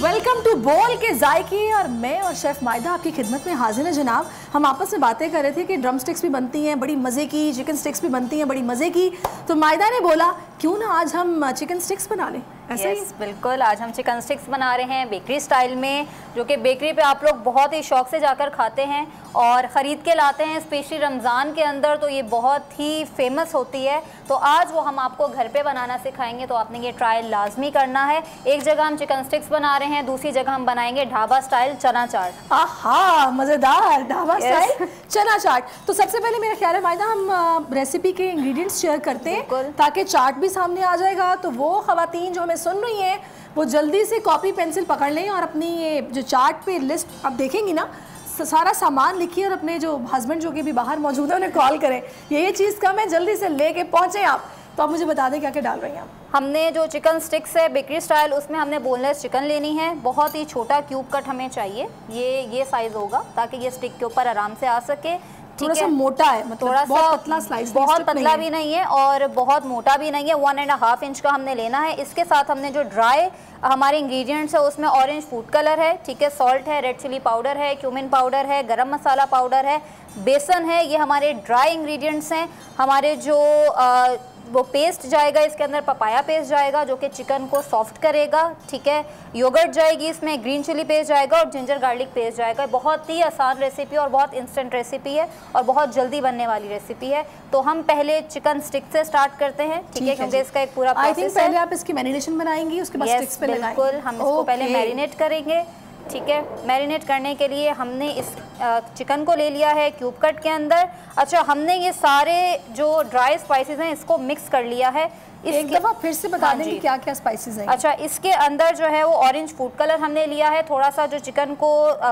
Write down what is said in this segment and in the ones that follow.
Welcome to बोल के जायके। और मैं और शेफ मायदा आपकी खिदमत में हाजिर है जनाब। हम आपस में बातें कर रहे थे कि ड्रम स्टिक्स भी बनती हैं बड़ी मज़े की, चिकन स्टिक्स भी बनती हैं बड़ी मज़े की। तो मायदा ने बोला क्यों ना आज हम चिकन स्टिक्स बना लें। ऐसे yes, बिल्कुल। आज हम चिकन स्टिक्स बना रहे हैं बेकरी स्टाइल में, जो कि बेकरी पे आप लोग बहुत ही शौक से जाकर खाते हैं और ख़रीद के लाते हैं, स्पेशली रमज़ान के अंदर तो ये बहुत ही फेमस होती है। तो आज वो हम आपको घर पे बनाना सिखाएंगे, तो आपने ये ट्रायल लाजमी करना है। एक जगह हम चिकन स्टिक्स बना रहे हैं, दूसरी जगह हम बनाएंगे ढाबा स्टाइल चना चाट। आहा, मज़ेदार ढाबा स्टाइल चना चाट। तो सबसे पहले मेरा ख्याल है मायदा हम रेसिपी के इंग्रेडिएंट्स शेयर करते हैं ताकि चाट भी सामने आ जाएगा। तो वो ख़वातीन जो हमें सुन रही हैं वो जल्दी से कॉपी पेंसिल पकड़ लें और अपनी ये जो चार्ट पे लिस्ट आप देखेंगी ना, सारा सामान लिखिए और अपने जो हस्बैंड जो कि भी बाहर मौजूद है उन्हें कॉल करें, ये चीज़ कम है, जल्दी से लेके पहुँचें आप। तो आप मुझे बता दें क्या क्या डाल रही हैं आप। हमने जो चिकन स्टिक्स है बेकरी स्टाइल, उसमें हमने बोनलेस चिकन लेनी है। बहुत ही छोटा क्यूब कट हमें चाहिए, ये साइज़ होगा ताकि ये स्टिक के ऊपर आराम से आ सके। थोड़ा सा मोटा है, मतलब थोड़ा बहुत पतला स्लाइस, बहुत पतला भी नहीं है और बहुत मोटा भी नहीं है। 1.5 इंच का हमने लेना है। इसके साथ हमने जो ड्राई हमारे इंग्रेडिएंट्स है उसमें ऑरेंज फूड कलर है, ठीक है, सॉल्ट है, रेड चिली पाउडर है, क्यूमिन पाउडर है, गरम मसाला पाउडर है, बेसन है। ये हमारे ड्राई इंग्रेडिएंट्स हैं। हमारे जो वो पेस्ट जाएगा इसके अंदर, पपाया पेस्ट जाएगा जो कि चिकन को सॉफ्ट करेगा, ठीक है। योगर्ट जाएगी इसमें, ग्रीन चिली पेस्ट जाएगा और जिंजर गार्लिक पेस्ट जाएगा। बहुत ही आसान रेसिपी और बहुत इंस्टेंट रेसिपी है और बहुत जल्दी बनने वाली रेसिपी है। तो हम पहले चिकन स्टिक से स्टार्ट करते हैं, ठीक है, क्योंकि इसका एक पूरा प्रोसेस है। पहले आप इसकी मैरिनेशन बनाएंगी, उसके बाद स्टिक्स पे लगाएंगे। बिल्कुल, हम इसको पहले मैरिनेट करेंगे, ठीक है। मैरिनेट करने के लिए हमने इस चिकन को ले लिया है क्यूब कट के अंदर। अच्छा, हमने ये सारे जो ड्राई स्पाइसेस हैं इसको मिक्स कर लिया है। एक दफ़ा फिर से बता दें कि क्या क्या स्पाइसेस हैं। अच्छा, इसके अंदर जो है वो ऑरेंज फूड कलर हमने लिया है, थोड़ा सा जो चिकन को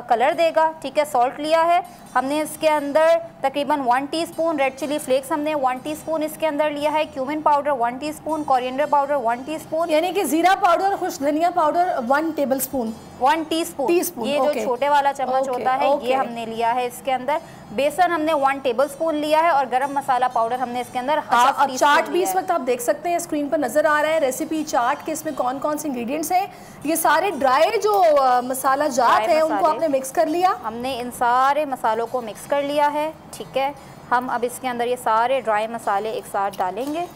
कलर देगा, ठीक है। सॉल्ट लिया है हमने इसके अंदर तकरीबन 1 टीस्पून। रेड चिली फ्लेक्स हमने 1 टीस्पून इसके अंदर लिया है। Cumin powder 1 teaspoon. Coriander powder 1 teaspoon, यानी कि जीरा पाउडर, खुश धनिया पाउडर 1 टेबलस्पून। 1 टीस्पून। ये जो छोटे वाला चम्मच होता है ये हमने लिया है इसके अंदर। बेसन हमने 1 टेबलस्पून लिया है और गरम मसाला पाउडर हमने इसके अंदर हाफ टीस्पून। चाट भी इस वक्त आप देख सकते हैं स्क्रीन पर नजर आ रहा है, रेसिपी चाट के इसमें कौन कौन से इंग्रेडिएंट्स हैं। ये सारे ड्राई जो मसाला जात है उनको आपने मिक्स कर लिया। हमने इन सारे मसालों को मिक्स कर लिया है, ठीक है। हम अब इसके अंदर ये सारे ड्राई मसाले एक साथ डालेंगे,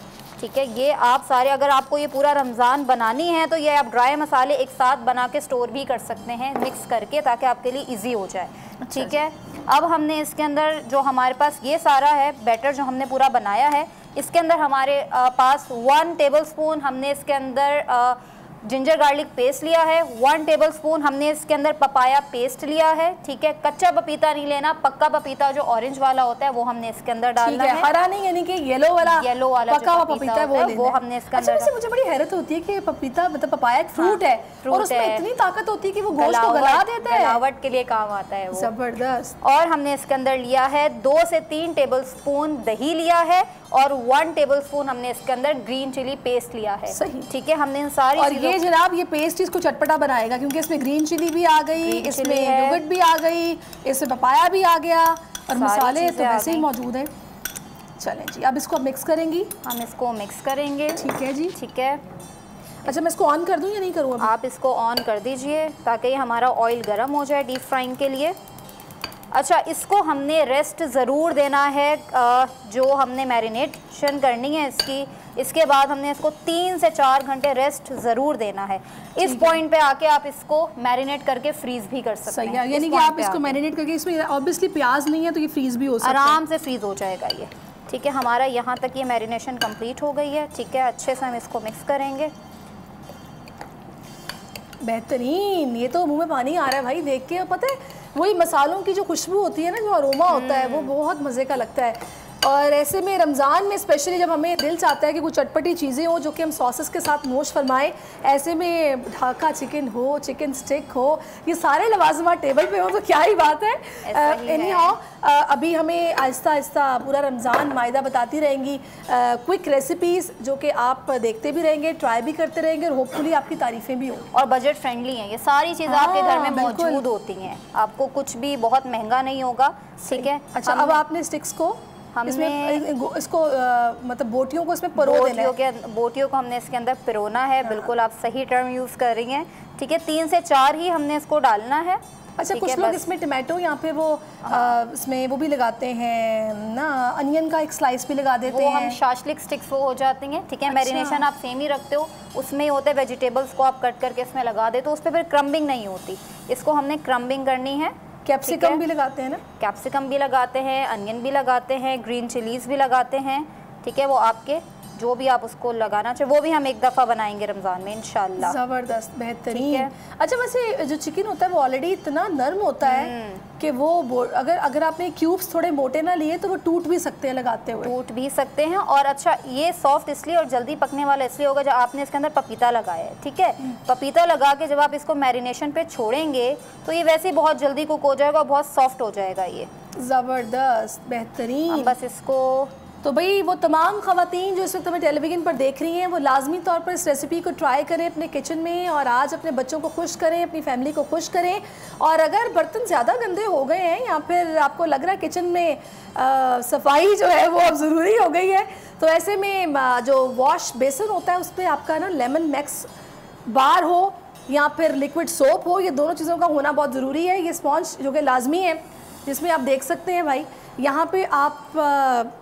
ठीक है। ये आप सारे, अगर आपको ये पूरा रमज़ान बनानी है तो ये आप ड्राई मसाले एक साथ बना के स्टोर भी कर सकते हैं मिक्स करके, ताकि आपके लिए इजी हो जाए, ठीक है। अब हमने इसके अंदर जो हमारे पास ये सारा है बैटर जो हमने पूरा बनाया है, इसके अंदर हमारे पास 1 टेबलस्पून हमने इसके अंदर जिंजर गार्लिक पेस्ट लिया है। 1 टेबलस्पून हमने इसके अंदर पपाया पेस्ट लिया है, ठीक है। कच्चा पपीता नहीं लेना, पक्का पपीता जो ऑरेंज वाला होता है वो हमने इसके अंदर डालना है। हरा नहीं, यानी कि येलो वाला पक्का हुआ पपीता है वो हमने इसके अंदर। अच्छा, मुझे बड़ी हैरत होती है कि पपीता मतलब पपाया एक फ्रूट है और उसमें इतनी ताकत होती है कि वो गोश्त को गला देता है, गलावट के लिए काम आता है वो, जबरदस्त। और हमने इसके अंदर लिया है 2 से 3 टेबलस्पून दही लिया है और 1 टेबलस्पून हमने इसके अंदर ग्रीन चिली पेस्ट लिया है, सही, ठीक है। हमने इन सारी और ये जनाब ये पेस्ट इसको चटपटा बनाएगा क्योंकि इसमें ग्रीन चिली भी आ गई, इसमें योगर्ट भी आ गई, इसमें पपाया भी आ गया और मसाले तो वैसे ही मौजूद हैं। चलें जी, अब इसको मिक्स करेंगी, हम इसको मिक्स करेंगे, ठीक है जी, ठीक है। अच्छा, मैं इसको ऑन कर दूं या नहीं करूँ? आप इसको ऑन कर दीजिए ताकि ये हमारा ऑयल गर्म हो जाए डीप फ्राइंग के लिए। अच्छा, इसको हमने रेस्ट ज़रूर देना है, जो हमने मैरिनेशन करनी है इसकी, इसके बाद हमने इसको 3 से 4 घंटे रेस्ट ज़रूर देना है। इस पॉइंट पे आके आप इसको मैरिनेट करके फ्रीज़ भी कर सकते हैं, यानी कि आप इसको मैरिनेट करके, इसमें ऑब्वियसली प्याज नहीं है तो ये फ्रीज़ भी हो सकता है, आराम से फ्रीज़ हो जाएगा ये, ठीक है। हमारा यहाँ तक ये मैरिनेशन कंप्लीट हो गई है, ठीक है। अच्छे से हम इसको मिक्स करेंगे। बेहतरीन, ये तो मुंह में पानी आ रहा है भाई देख के। पता है वही मसालों की जो खुशबू होती है ना, जो अरोमा होता है वो बहुत मज़े का लगता है। और ऐसे में रमज़ान में स्पेशली जब हमें दिल चाहता है कि कुछ चटपटी चीज़ें हो जो कि हम सॉसेस के साथ नोश फरमाएं, ऐसे में ढाका चिकन हो, चिकन स्टिक हो, ये सारे लवाजमात टेबल पे हो तो क्या ही बात है। एनीहाउ अभी हमें आहिस्ता आहिस्ता पूरा रमज़ान मायदा बताती रहेंगी क्विक रेसिपीज़ जो कि आप देखते भी रहेंगे, ट्राई भी करते रहेंगे और होपफुली आपकी तारीफ़ें भी हों। और बजट फ्रेंडली हैं ये सारी चीज़ें, आपके घर में मौजूद होती हैं, आपको कुछ भी बहुत महंगा नहीं होगा, ठीक है। अच्छा, अब आपने स्टिक्स को इसमें इसको मतलब बोटियों को इसमें परो देना है। बोटियों को हमने इसके अंदर पिरोना है। बिल्कुल आप सही टर्म यूज़ कर रही हैं, ठीक है। 3 से 4 ही हमने इसको डालना है। अच्छा, कुछ लोग इसमें टमाटो यहाँ पे वो इसमें वो भी लगाते हैं ना, अनियन का एक स्लाइस भी लगा देते हैं। हम शाशलिक स्टिक्स वो हो जाती हैं, ठीक है। अच्छा। मैरिनेशन आप सेम ही रखते हो, उसमें होते हैं वेजिटेबल्स को आप कट करके इसमें लगा दे तो उस पर फिर क्रम्बिंग नहीं होती। इसको हमने क्रम्बिंग करनी है। कैप्सिकम भी लगाते हैं ना? कैप्सिकम भी लगाते हैं, अनियन भी लगाते हैं, ग्रीन चिलीज़ भी लगाते हैं, ठीक है। वो आपके जो भी आप उसको लगाना चाहिए, वो भी हम एक दफ़ा बनाएंगे रमज़ान में इंशाल्लाह। ज़बरदस्त, बेहतरीन। अच्छा, वैसे जो चिकन होता है वो ऑलरेडी इतना नर्म होता है कि वो अगर आपने क्यूब्स थोड़े मोटे ना लिए तो वो टूट भी सकते हैं लगाते हुए। टूट भी सकते हैं। और अच्छा, ये सॉफ्ट इसलिए और जल्दी पकने वाला इसलिए होगा जब आपने इसके अंदर पपीता लगाया है, ठीक है। पपीता लगा के जब आप इसको मैरिनेशन पे छोड़ेंगे तो ये वैसे ही बहुत जल्दी कुक हो जाएगा और बहुत सॉफ्ट हो जाएगा ये। ज़बरदस्त, बेहतरीन। बस इसको तो भाई वो तमाम ख़वातीन जो इस वक्त हमें टेलीविज़न पर देख रही हैं वो लाजमी तौर पर इस रेसिपी को ट्राई करें अपने किचन में और आज अपने बच्चों को खुश करें, अपनी फैमिली को खुश करें। और अगर बर्तन ज़्यादा गंदे हो गए हैं या फिर आपको लग रहा है किचन में सफाई जो है वो अब ज़रूरी हो गई है, तो ऐसे में जो वॉश बेसन होता है उस पर आपका ना लेमन मैक्स बार हो या फिर लिक्विड सोप हो, ये दोनों चीज़ों का होना बहुत ज़रूरी है। ये स्पॉन्ज जो कि लाजमी है, जिसमें आप देख सकते हैं भाई यहाँ पे आप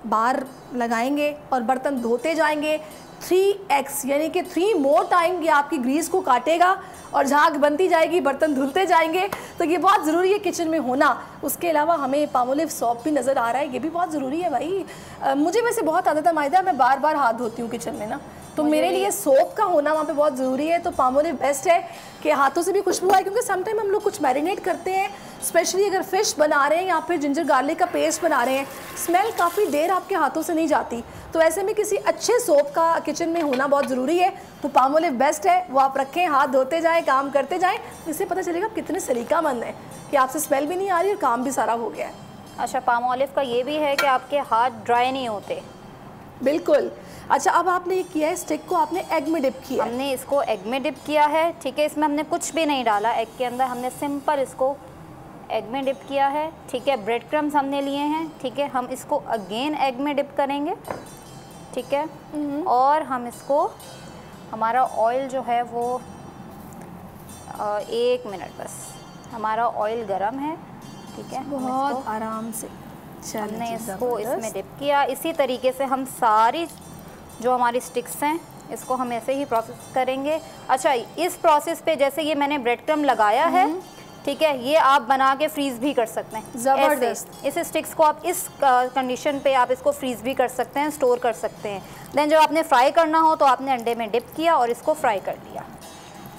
बार लगाएंगे और बर्तन धोते जाएंगे 3x यानी कि 3 मोर टाइम ये आपकी ग्रीस को काटेगा और झाग बनती जाएगी, बर्तन धुलते जाएंगे। तो ये बहुत ज़रूरी है किचन में होना। उसके अलावा हमें पामोलिव सॉप भी नज़र आ रहा है, ये भी बहुत ज़रूरी है भाई। मुझे वैसे बहुत आदत है मायदा, मैं बार बार हाथ धोती हूँ किचन में ना, तो मेरे लिए सोप का होना वहाँ पे बहुत ज़रूरी है। तो पामोलिव बेस्ट है कि हाथों से भी खुशबू आए, क्योंकि समटाइम हम लोग कुछ मैरिनेट करते हैं, स्पेशली अगर फ़िश बना रहे हैं या फिर जिंजर गार्लिक का पेस्ट बना रहे हैं, स्मेल काफ़ी देर आपके हाथों से नहीं जाती। तो ऐसे में किसी अच्छे सोप का किचन में होना बहुत ज़रूरी है। तो पामोलिव बेस्ट है, वो आप रखें, हाथ धोते जाएँ, काम करते जाएँ, इससे पता चलेगा कितने सलीकामंद हैं कि आपसे स्मेल भी नहीं आ रही और काम भी सारा हो गया है। अच्छा, पामोलिव का ये भी है कि आपके हाथ ड्राई नहीं होते। बिल्कुल। अच्छा, अब आपने ये किया है, स्टिक को आपने एग में डिप किया। हमने इसको एग में डिप किया है, ठीक है। इसमें हमने कुछ भी नहीं डाला एग के अंदर, हमने सिंपल इसको एग में डिप किया है, ठीक है। ब्रेड क्रम्स हमने लिए हैं, ठीक है। हम इसको अगेन एग में डिप करेंगे, ठीक है। और हम इसको, हमारा ऑयल जो है वो 1 मिनट बस, हमारा ऑयल गरम है, ठीक है। बहुत आराम से हमने इसको इसमें डिप किया। इसी तरीके से हम सारी जो हमारी स्टिक्स हैं इसको हम ऐसे ही प्रोसेस करेंगे। अच्छा, इस प्रोसेस पे जैसे ये मैंने ब्रेड क्रम्ब लगाया है, ठीक है, ये आप बना के फ्रीज़ भी कर सकते हैं। ज़बरदस्त। इस स्टिक्स को आप इस कंडीशन पे आप इसको फ्रीज़ भी कर सकते हैं, स्टोर कर सकते हैं। देन जब आपने फ्राई करना हो तो आपने अंडे में डिप किया और इसको फ्राई कर लिया।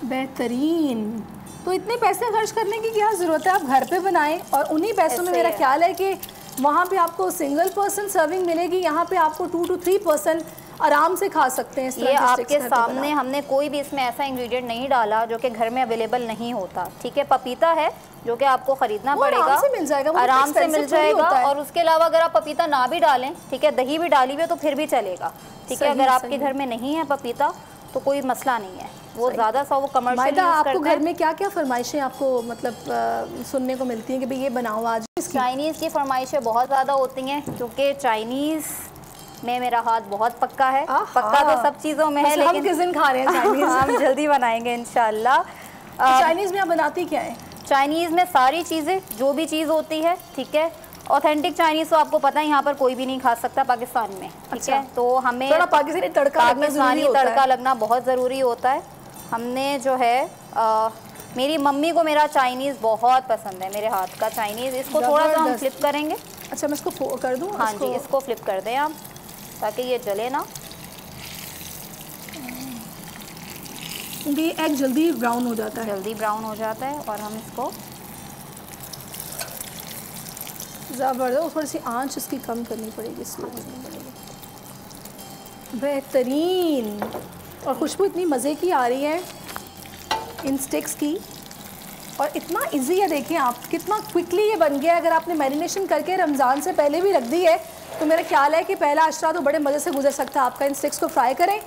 बेहतरीन। तो इतने पैसे खर्च करने की क्या ज़रूरत है, आप घर पे बनाएं और उन्हीं पैसों में मेरा ख्याल है कि वहाँ पे आपको सिंगल पर्सन सर्विंग मिलेगी, यहाँ पे आपको 2 to 3 पर्सन आराम से खा सकते हैं। ये आपके सामने हमने कोई भी इसमें ऐसा इंग्रेडिएंट नहीं डाला जो कि घर में अवेलेबल नहीं होता, ठीक है। पपीता है जो कि आपको ख़रीदना पड़ेगा, आराम से मिल जाएगा, आराम से मिल जाएगा। और उसके अलावा अगर आप पपीता ना भी डालें, ठीक है, दही भी डाली हुई तो फिर भी चलेगा, ठीक है। अगर आपके घर में नहीं है पपीता तो कोई मसला नहीं है, वो ज़्यादा सा वो कमर्शियल। आपको घर में क्या क्या फरमाइशें आपको मतलब सुनने को मिलती हैं कि भाई ये बनाओ आज? चाइनीज़ की फरमाइशें बहुत ज़्यादा होती हैं, क्योंकि चाइनीज़ में मेरा हाथ बहुत पक्का है। पक्का तो सब चीज़ों में है, लेकिन हम किस दिन खा रहे हैं चाइनीज़? हम जल्दी बनाएंगे इंशाल्लाह। चाइनीज़ में आप बनाती क्या है? चाइनीज़ में सारी चीज़ें, जो भी चीज़ होती है, ठीक है। ऑथेंटिक चाइनीज़ तो आपको पता है यहाँ पर कोई भी नहीं खा सकता पाकिस्तान में, ठीक है। तो हमें पाकिस्तानी तड़का लगना बहुत ज़रूरी होता है। हमने जो है मेरी मम्मी को मेरा चाइनीज़ बहुत पसंद है, मेरे हाथ का चाइनीज़। इसको थोड़ा सा हम फ्लिप करेंगे। अच्छा, मैं इसको कर दूँ? हाँ जी, इसको फ्लिप कर दें आप ताकि ये जले ना। ये एग जल्दी ब्राउन हो जाता है, जल्दी ब्राउन हो जाता है। और हम इसको ज़बरदस्त, थोड़ी सी आंच इसकी कम करनी पड़ेगी, इसलिए बेहतरीन। और खुशबू इतनी मज़े की आ रही है इन स्टिक्स की, और इतना इजी है। देखें आप कितना क्विकली ये बन गया है। अगर आपने मैरिनेशन करके रमज़ान से पहले भी रख दी है तो मेरा ख्याल है कि पहला अशरा तो बड़े मज़े से गुजर सकता है आपका। इन स्टिक्स को फ्राई करें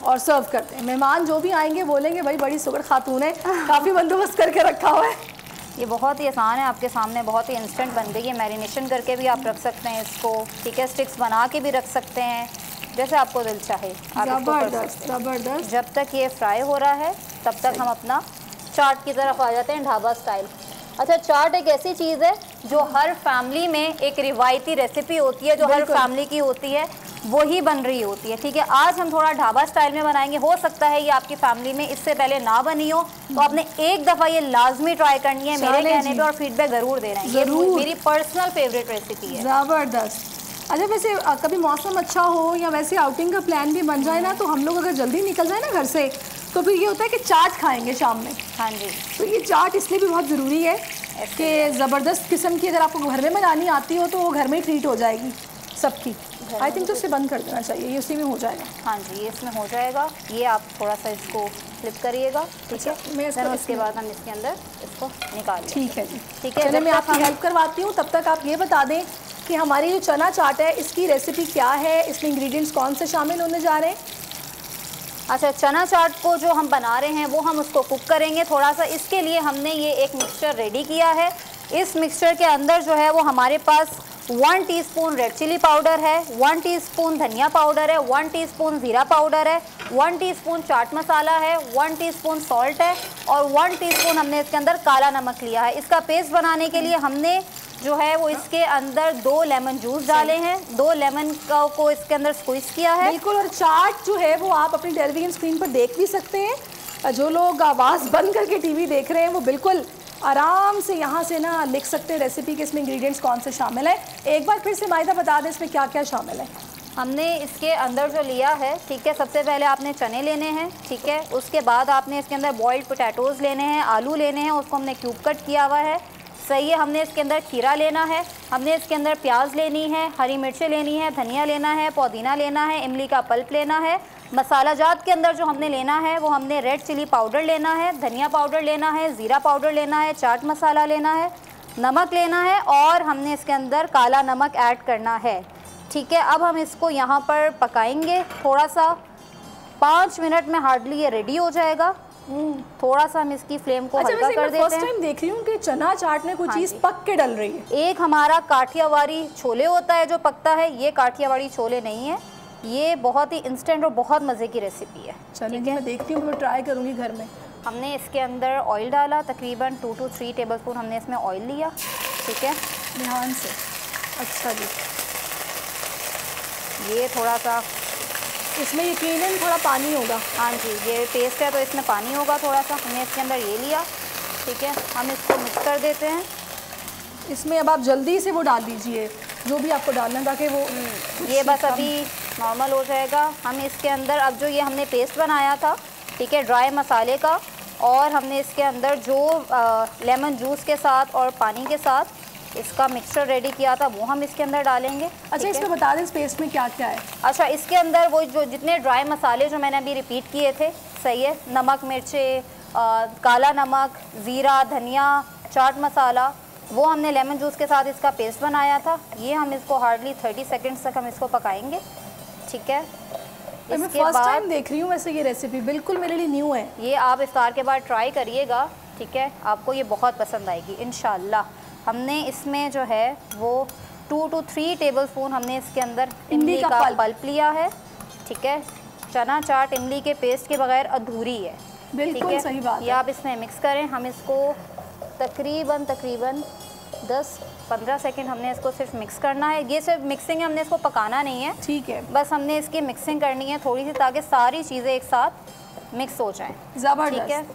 और सर्व करते हैं। मेहमान जो भी आएंगे बोलेंगे भाई बड़ी सुगर खातून है, काफ़ी बंदोबस्त करके रखा हुआ है। ये बहुत ही आसान है, आपके सामने बहुत ही इंस्टेंट बन गई है। मैरिनेशन करके भी आप रख सकते हैं इसको, ठीक है, स्टिक्स बना के भी रख सकते हैं, जैसे आपको दिल चाहे आप इसको कर सकते हैं। ज़बरदस्त। जब तक ये फ्राई हो रहा है तब तक हम अपना चाट की तरफ आ जाते हैं, ढाबा स्टाइल। अच्छा, चाट एक ऐसी चीज़ है जो हर फैमिली में एक रिवायती रेसिपी होती है, जो हर फैमिली की होती है, वही बन रही होती है, ठीक है। आज हम थोड़ा ढाबा स्टाइल में बनाएंगे। हो सकता है ये आपकी फैमिली में इससे पहले ना बनी हो, तो आपने एक दफ़ा ये लाजमी ट्राई करनी है मेरे कहने पे, और फीडबैक ज़रूर देना है। ये मेरी पर्सनल फेवरेट रेसिपी है। ज़बरदस्त। अच्छा, वैसे कभी मौसम अच्छा हो या वैसे आउटिंग का प्लान भी बन जाए ना, तो हम लोग अगर जल्दी निकल जाए ना घर से, तो फिर ये होता है कि चाट खाएंगे शाम में। हाँ जी। तो ये चाट इसलिए भी बहुत ज़रूरी है कि ज़बरदस्त किस्म की अगर आपको घर में बनानी आती हो तो वो घर में ही ट्रीट हो जाएगी सबकी। आई थिंक तो इसे बंद कर देना चाहिए, ये उसी में हो जाएगा। हाँ जी, ये इसमें हो जाएगा। ये आप थोड़ा सा इसको फ्लिप करिएगा, ठीक है। मैं उसके बाद हम इसके अंदर इसको निकाल लेंगे। ठीक है जी, ठीक है। चलिए मैं आपकी हेल्प करवाती हूँ। तब तक आप ये बता दें कि हमारी जो चना चाट है इसकी रेसिपी क्या है, इसमें इंग्रेडिएंट्स कौन से शामिल होने जा रहे हैं? अच्छा, चना चाट को जो हम बना रहे हैं वो हम उसको कुक करेंगे थोड़ा सा। इसके लिए हमने ये एक मिक्सचर रेडी किया है। इस मिक्सचर के अंदर जो है वो हमारे पास 1 टीस्पून रेड चिली पाउडर है, 1 टीस्पून धनिया पाउडर है, 1 टीस्पून ज़ीरा पाउडर है, 1 टीस्पून चाट मसाला है, 1 टीस्पून सॉल्ट है, और 1 टीस्पून हमने इसके अंदर काला नमक लिया है। इसका पेस्ट बनाने के लिए हमने जो है वो इसके अंदर 2 लेमन जूस डाले हैं, 2 लेमन को इसके अंदर स्क्वीज किया है। बिल्कुल। और चाट जो है वो आप अपनी टेलीविजन स्क्रीन पर देख भी सकते हैं। जो लोग आवाज़ बंद करके टीवी देख रहे हैं वो बिल्कुल आराम से यहाँ से ना लिख सकते हैं रेसिपी के इसमें इंग्रेडिएंट्स कौन से शामिल है। एक बार फिर से माहिदा बता दें इसमें क्या क्या शामिल है। हमने इसके अंदर जो लिया है, ठीक है, सबसे पहले आपने चने लेने हैं, ठीक है। उसके बाद आपने इसके अंदर बॉइल्ड पोटैटोज़ लेने हैं, आलू लेने हैं, उसको हमने क्यूब कट किया हुआ है, सही है। हमने इसके अंदर खीरा लेना है, हमने इसके अंदर प्याज लेनी है, हरी मिर्चें लेनी है, धनिया लेना है, पुदीना लेना है, इमली का पल्प लेना है। मसाला जात के अंदर जो हमने लेना है वो हमने रेड चिली पाउडर लेना है, धनिया पाउडर लेना है, ज़ीरा पाउडर लेना है, चाट मसाला लेना है, नमक लेना है, और हमने इसके अंदर काला नमक ऐड करना है, ठीक है। अब हम इसको यहाँ पर पकाएंगे थोड़ा सा, 5 मिनट में हार्डली ये रेडी हो जाएगा। थोड़ा सा हम इसकी फ्लेम को हल्का कर देते हैं। फर्स्ट टाइम देख रही हूँ कि चना चाट में कोई चीज़ पक के डल रही है। एक हमारा काठियावाड़ी छोले होता है जो पकता है, ये काठियावाड़ी छोले नहीं है, ये बहुत ही इंस्टेंट और बहुत मज़े की रेसिपी है। चलिए मैं देखती हूँ, मैं ट्राई करूँगी घर में। हमने इसके अंदर ऑयल डाला, तकरीबन 2 to 3 टेबलस्पून हमने इसमें ऑयल लिया, ठीक है, ध्यान से। अच्छा जी, ये थोड़ा सा इसमें यकीनन थोड़ा पानी होगा। हाँ जी, ये पेस्ट है तो इसमें पानी होगा थोड़ा सा। हमने इसके अंदर ये लिया, ठीक है, हम इसको मिक्स कर देते हैं। इसमें अब आप जल्दी से वो डाल दीजिए जो भी आपको डालना है, ताकि वो ये बस अभी नॉर्मल हो जाएगा। हम इसके अंदर अब जो ये हमने पेस्ट बनाया था, ठीक है, ड्राई मसाले का, और हमने इसके अंदर जो लेमन जूस के साथ और पानी के साथ इसका मिक्सचर रेडी किया था वो हम इसके अंदर डालेंगे। अच्छा, इसमें बता दें इस पेस्ट में क्या क्या है। अच्छा, इसके अंदर वो जो जितने ड्राई मसाले जो मैंने अभी रिपीट किए थे, सही है, नमक, मिर्चें, काला नमक, ज़ीरा, धनिया, चाट मसाला, वो हमने लेमन जूस के साथ इसका पेस्ट बनाया था। ये हम इसको हार्डली 30 सेकेंड्स तक हम इसको पकाएंगे, ठीक है। मैं फर्स्ट टाइम देख रही हूँ वैसे ये रेसिपी, बिल्कुल मेरे लिए न्यू है। ये आप इफ्तार के बाद ट्राई करिएगा, ठीक है, आपको ये बहुत पसंद आएगी इंशाल्लाह। हमने इसमें जो है वो 2 to 3 टेबलस्पून हमने इसके अंदर इमली का पल्प लिया है, ठीक है। चना चाट इमली के पेस्ट के बगैर अधूरी है, बिल्कुल सही बात है। ये आप इसमें मिक्स करें। हम इसको तकरीबन 10-15 सेकंड हमने इसको सिर्फ मिक्स करना है। ये सिर्फ मिक्सिंग है, हमने इसको पकाना नहीं है, ठीक है, बस हमने इसकी मिक्सिंग करनी है थोड़ी सी, ताकि सारी चीज़ें एक साथ मिक्स हो जाएं। ज़बरदस्त, ठीक है।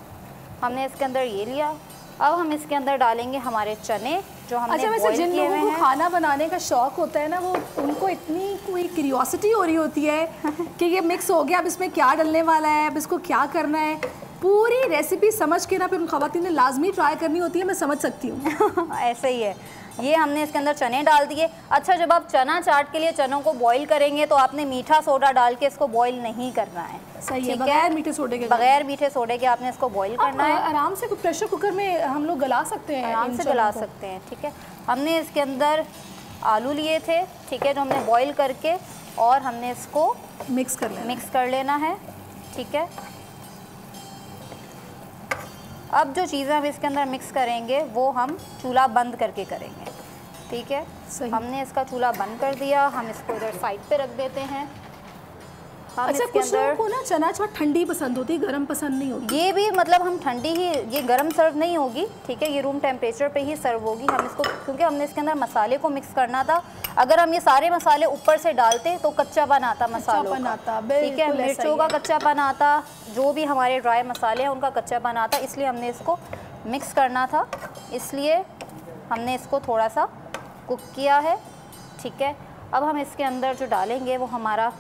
हमने इसके अंदर ये लिया। अब हम इसके अंदर डालेंगे हमारे चने जो हमने अच्छा, वैसे जिन लोगों को खाना बनाने का शौक होता है ना, वो उनको इतनी कोई क्यूरियोसिटी हो रही होती है कि ये मिक्स हो गया, अब इसमें क्या डलने वाला है, अब इसको क्या करना है, पूरी रेसिपी समझ के ना फिर उन ख़वातीन ने लाजमी ट्राई करनी होती है। मैं समझ सकती हूँ। ऐसे ही है। ये हमने इसके अंदर चने डाल दिए। अच्छा, जब आप चना चाट के लिए चनों को बॉईल करेंगे तो आपने मीठा सोडा डाल के इसको बॉईल नहीं करना है, सही है, बगैर मीठे सोडे के, बगैर मीठे सोडे के आपने इसको बॉईल करना है। आराम से प्रेशर कुकर में हम लोग गला सकते हैं, आराम से गला सकते हैं, ठीक है। हमने इसके अंदर आलू लिए थे, ठीक है, जो हमने बॉईल करके, और हमने इसको मिक्स कर लेना है, ठीक है। अब जो चीज़ें हम इसके अंदर मिक्स करेंगे वो हम चूल्हा बंद करके करेंगे, ठीक है। हमने इसका चूल्हा बंद कर दिया, हम इसको इधर साइड पे रख देते हैं। हम अच्छा, इसके कुछ लोगों अंदर को ना चना चाट ठंडी पसंद होती है, गर्म पसंद नहीं होती। ये भी मतलब हम ठंडी ही, ये गर्म सर्व नहीं होगी, ठीक है, ये रूम टेम्परेचर पे ही सर्व होगी। हम इसको, क्योंकि हमने इसके अंदर मसाले को मिक्स करना था, अगर हम ये सारे मसाले ऊपर से डालते तो कच्चापन आता मसालों का, ठीक है, मिर्चों का कच्चापन आता, जो भी हमारे ड्राई मसाले हैं उनका कच्चापन आता, इसलिए हमने इसको मिक्स करना था, इसलिए हमने इसको थोड़ा सा कुक किया है, ठीक है। अब हम इसके अंदर जो डालेंगे वो हमारा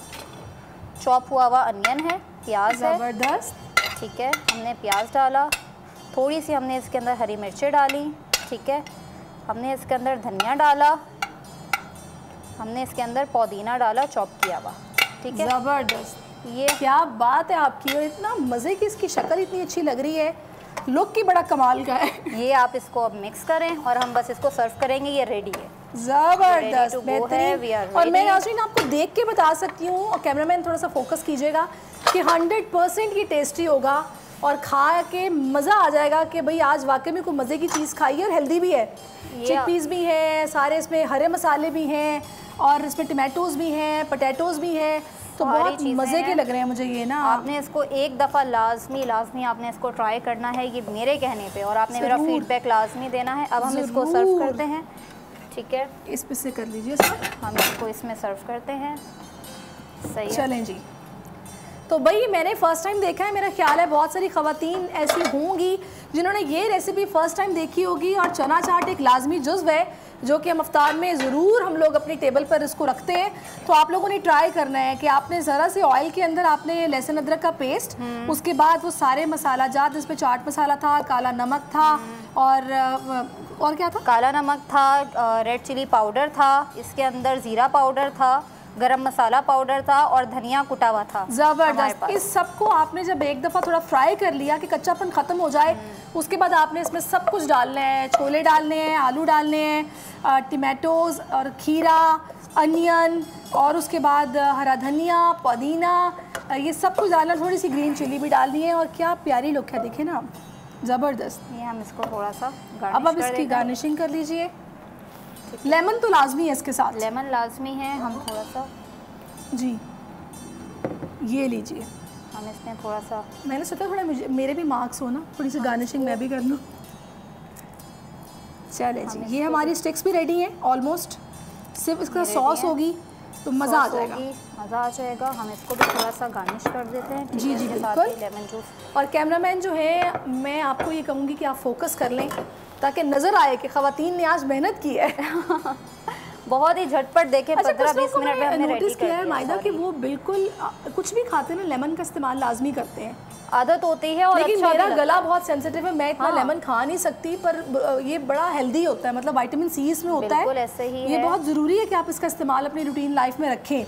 चॉप हुआ हुआ अनियन है, प्याज है, ज़बरदस्त, ठीक है, हमने प्याज डाला, थोड़ी सी हमने इसके अंदर हरी मिर्चें डाली, ठीक है, हमने इसके अंदर धनिया डाला, हमने इसके अंदर पुदीना डाला चॉप किया हुआ, ठीक है। ज़बरदस्त, ये क्या बात है आपकी, और इतना मज़े की इसकी शक्ल इतनी अच्छी लग रही है, लुक की बड़ा कमाल का है। ये आप इसको अब मिक्स करें और हम बस इसको सर्व करेंगे, ये रेडी है। ज़बरदस्त, बेहतरीन। और मैं नाज़रीन आपको देख के बता सकती हूँ, और कैमरामैन थोड़ा सा फोकस कीजिएगा, कि 100% ये टेस्टी होगा और खा के मज़ा आ जाएगा कि भाई आज वाकई में कोई मज़े की चीज़ खाई है, और हेल्दी भी है। चिकपीस भी है, सारे इसमें हरे मसाले भी हैं, और इसमें टमाटोज़ भी हैं, पोटैटोज़ भी हैं, तो बहुत मज़े के लग रहे हैं मुझे ये ना। आपने इसको एक दफ़ा लाजमी आपने इसको ट्राई करना है, ये मेरे कहने पे, और आपने मेरा फीडबैक लाजमी देना है। अब हम इसको सर्व करते हैं, ठीक है, इस पे से कर लीजिए सर, हम इसको इसमें सर्व करते हैं, सही है। चलें जी। तो भाई मैंने फ़र्स्ट टाइम देखा है, मेरा ख्याल है बहुत सारी ख़वातीन ऐसी होंगी जिन्होंने ये रेसिपी फ़र्स्ट टाइम देखी होगी, और चना चाट एक लाजमी जुज़्व है जो कि हम अफ्तार में ज़रूर हम लोग अपनी टेबल पर इसको रखते हैं। तो आप लोगों ने ट्राई करना है कि आपने ज़रा से ऑयल के अंदर आपने लहसुन अदरक का पेस्ट, उसके बाद वो सारे मसाला जात, इसमें चाट मसाला था, काला नमक था, और क्या था, काला नमक था, रेड चिली पाउडर था, इसके अंदर ज़ीरा पाउडर था, गरम मसाला पाउडर था, और धनिया कुटा हुआ था। ज़बरदस्त। इस सब को आपने जब एक दफ़ा थोड़ा फ्राई कर लिया कि कच्चापन ख़त्म हो जाए, उसके बाद आपने इसमें सब कुछ डालना है, छोले डालने हैं, आलू डालने हैं, टमाटोज़ और खीरा, अनियन, और उसके बाद हरा धनिया, पुदीना, ये सब कुछ डालना, थोड़ी सी ग्रीन चिली भी डालनी है, और क्या प्यारी लुक है, देखें ना, ज़बरदस्त। ये हम इसको थोड़ा सा अब इसकी गार्निशिंग कर लीजिए। लेमन तो लाजमी है इसके साथ, लेमन लाजमी है, हम थोड़ा सा जी, ये लीजिए। हम इसमें थोड़ा सा, मैंने सोचा थोड़ा मेरे भी मार्क्स हो ना, थोड़ी सी गार्निशिंग मैं भी कर लूँ। चले जी, ये हमारी स्टिक्स भी रेडी हैं ऑलमोस्ट, सिर्फ इसका सॉस होगी तो मज़ा आ जाएगा, मज़ा आ जाएगा। हम इसको भी थोड़ा सा गार्निश कर देते हैं, जी जी बिल्कुल। Lemon juice. और कैमरामैन जो है, मैं आपको ये कहूँगी कि आप फोकस कर लें ताकि नज़र आए कि ख़वातीन ने आज मेहनत की है। बहुत ही झटपट देखें, 15-20 मिनट में हमने रेडी कर दिया है मायदा कि वो बिल्कुल कुछ भी खाते हैं ना, लेमन का इस्तेमाल लाजमी करते हैं, आदत होती है। और लेकिन अच्छा मेरा गला बहुत सेंसिटिव है, मैं इतना लेमन खा नहीं सकती, पर ये बड़ा हेल्दी होता है, मतलब विटामिन सी इसमें होता है, ऐसे ही ये बहुत ज़रूरी है कि आप इसका इस्तेमाल अपनी रूटीन लाइफ में रखें,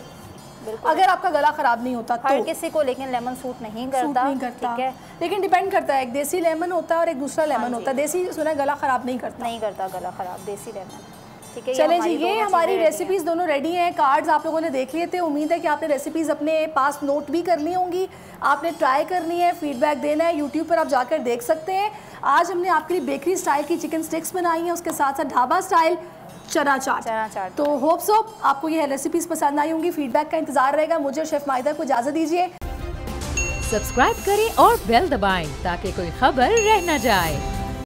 अगर आपका गला ख़राब नहीं होता तो। हर किसी को लेकिन लेमन सूट नहीं करता, ठीक है, लेकिन डिपेंड करता है, एक देसी लेमन होता है और एक दूसरा लेमन होता है। देसी सुना गला ख़राब नहीं करता गला ख़राब, देसी लेमन, ठीक है। चलें जी, ये हमारी रेसिपीज़ दोनों रेडी हैं। कार्ड्स आप लोगों ने देख लिए थे, उम्मीद है कि आपने रेसिपीज़ अपने पास नोट भी कर ली होंगी, आपने ट्राई करनी है, फीडबैक देना है, यूट्यूब पर आप जाकर देख सकते हैं। आज हमने आपके लिए बेकरी स्टाइल की चिकन स्टिक्स बनाई हैं, उसके साथ साथ ढाबा स्टाइल चना चाट। तो होप्स आपको ये रेसिपीज़ पसंद आई होंगी, फीडबैक का इंतजार रहेगा। मुझे और शेफ माहिदा को इजाज़त दीजिए। सब्सक्राइब करें और बेल दबाएं ताकि कोई खबर रह न जाए।